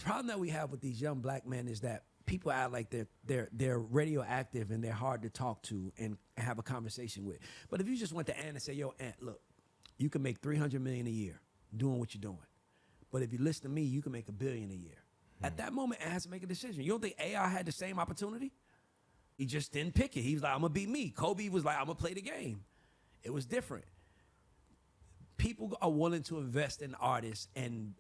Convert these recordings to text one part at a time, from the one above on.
problem that we have with these young black men is that people act like they're radioactive and they're hard to talk to and have a conversation with. But if you just went to Ant and say, yo, Ant, look, you can make $300 million a year doing what you're doing. But if you listen to me, you can make $1 billion a year. At that moment, Ant has to make a decision. You don't think AI had the same opportunity? He just didn't pick it. He was like, I'm going to be me. Kobe was like, I'm going to play the game. It was different. People are willing to invest in artists and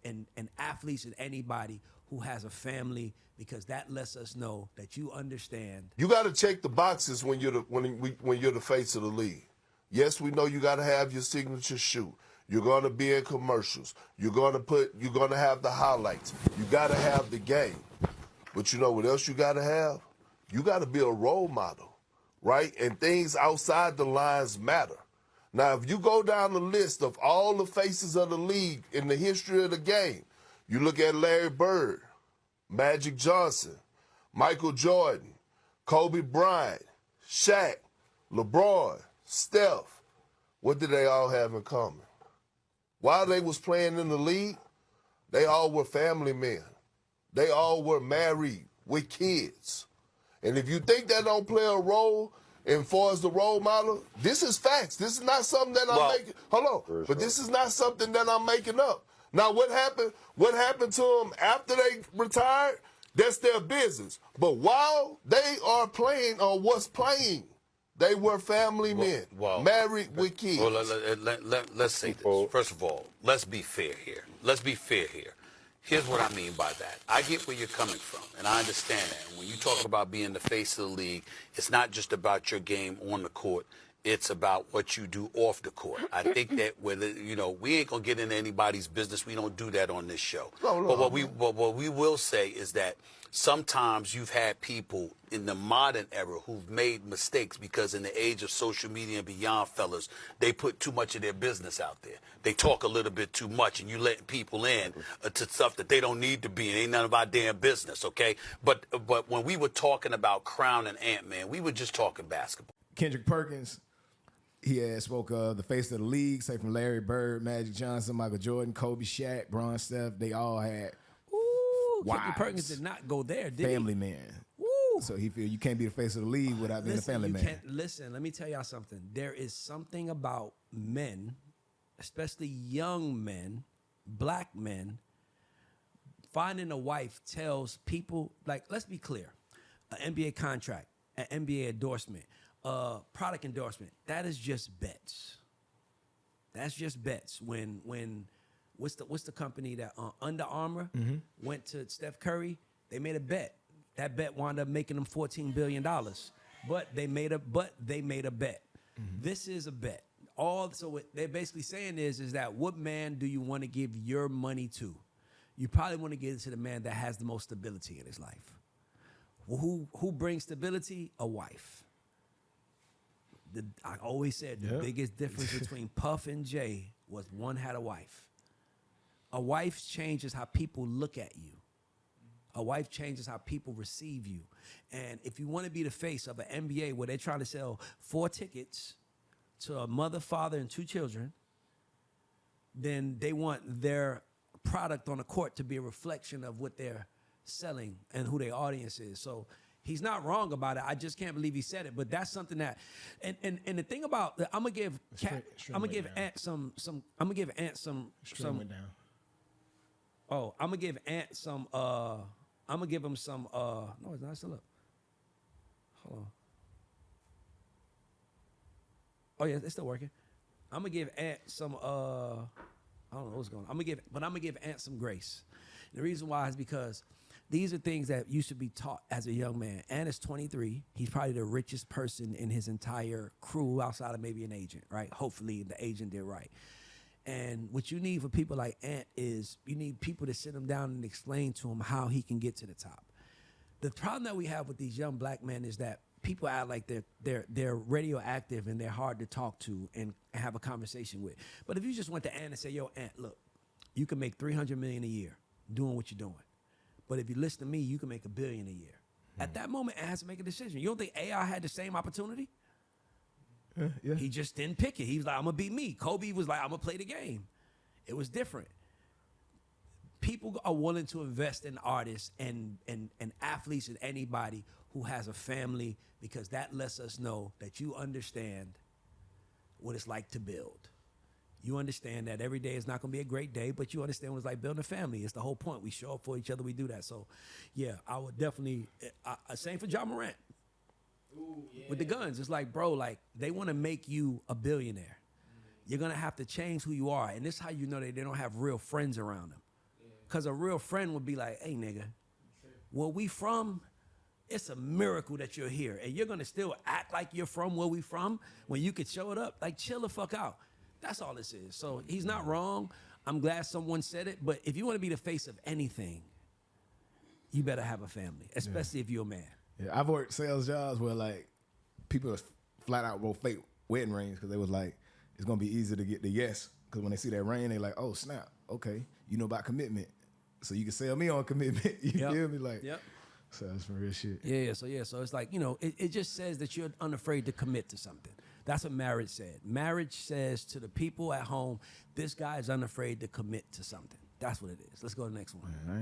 athletes and anybody who has a family, because that lets us know that you understand. You got to check the boxes when you're the face of the league. Yes, we know you got to have your signature shoe. You're going to be in commercials. You're going to have the highlights. You got to have the game. But you know what else you got to have? You got to be a role model, right? And things outside the lines matter. Now, if you go down the list of all the faces of the league in the history of the game, you look at Larry Bird, Magic Johnson, Michael Jordan, Kobe Bryant, Shaq, LeBron, Steph. What did they all have in common? While they was playing in the league, they all were family men. They all were married with kids. And if you think that don't play a role as far as the role model, this is facts. This is not something that I'm making. Hold on. But this is not something that I'm making up. Now, what happened to them after they retired? That's their business. But while they are playing or was playing, they were family men, married with kids. Well, let's say this. First of all, let's be fair here. Here's what I mean by that. I get where you're coming from, and I understand that. When you talk about being the face of the league, it's not just about your game on the court. It's about what you do off the court. I think that we ain't gonna get into anybody's business. We don't do that on this show. But what we will say is that sometimes you've had people in the modern era who've made mistakes because in the age of social media and beyond, fellas, they put too much of their business out there. They talk a little bit too much, and you letting people in to stuff that they don't need to be in. Ain't none of our damn business, okay? But when we were talking about Crown and Ant-Man, we were just talking basketball. Kendrick Perkins, he had spoke of the face of the league, say from Larry Bird, Magic Johnson, Michael Jordan, Kobe, Shaq, Bron, Steph. They all had Kendrick Perkins did not go there, did he? Family man. Woo. So he feel you can't be the face of the league without being a family man. Listen, let me tell y'all something. There is something about men, especially young men, black men, finding a wife tells people, like, let's be clear, an NBA contract, an NBA endorsement, product endorsement, that is just bets. That's just bets. When what's the company that Under Armour went to Steph Curry, they made a bet. That bet wound up making them $14 billion. But they made a bet. This is a bet. So what they're basically saying is that what man do you want to give your money to? You probably want to give it to the man that has the most stability in his life. Well, who brings stability? A wife. I always said the biggest difference between Puff and Jay was one had a wife. A wife changes how people look at you. A wife changes how people receive you. And if you want to be the face of an NBA where they're trying to sell 4 tickets to a mother, father, and 2 children, then they want their product on the court to be a reflection of what they're selling and who their audience is. So he's not wrong about it. I just can't believe he said it. But that's something that, and the thing about, I'm gonna give Ant some. I'm gonna give Ant some. Oh, I'm gonna give Ant some. I'm gonna give him some. No, it's not. Still up. Hold on. Oh yeah, it's still working. I'm gonna give Ant some. I don't know what's going on. I'm gonna give Ant some grace. And the reason why is because these are things that you should be taught as a young man. Ant is 23. He's probably the richest person in his entire crew outside of maybe an agent, right? Hopefully the agent did right. And what you need for people like Ant is you need people to sit him down and explain to him how he can get to the top. The problem that we have with these young black men is that people act like they're radioactive and they're hard to talk to and have a conversation with. But if you just went to Ant and say, yo, Ant, look, you can make $300 million a year doing what you're doing. But if you listen to me, you can make $1 billion a year. At that moment, Ant has to make a decision. You don't think AI had the same opportunity? Yeah. He just didn't pick it. He was like, I'm going to be me. Kobe was like, I'm going to play the game. It was different. people are willing to invest in artists and athletes and anybody who has a family, because that lets us know that you understand what it's like to build. You understand that every day is not going to be a great day, but you understand what it's like building a family. It's the whole point. We show up for each other. We do that. So, yeah, I would definitely, same for John Morant. Ooh, yeah. With the guns, it's like, bro, like, they want to make you a billionaire. You're going to have to change who you are. And this is how you know that they don't have real friends around them. Because a real friend would be like, hey, nigga, where we from, it's a miracle that you're here. And you're going to still act like you're from where we from when you could show it up. Like, chill the fuck out. That's all this is. So he's not wrong. I'm glad someone said it. But if you want to be the face of anything, you better have a family, especially if you're a man. Yeah, I've worked sales jobs where, like, people flat out wrote fake wedding rings because they was like, it's going to be easy to get the yes. Because when they see that ring, they like, oh, snap. Okay. You know about commitment. So you can sell me on commitment. You feel me? Like, so that's some real shit. Yeah. So it's like, you know, it just says that you're unafraid to commit to something. That's what marriage said. Marriage says to the people at home, this guy is unafraid to commit to something. That's what it is. Let's go to the next one. All right.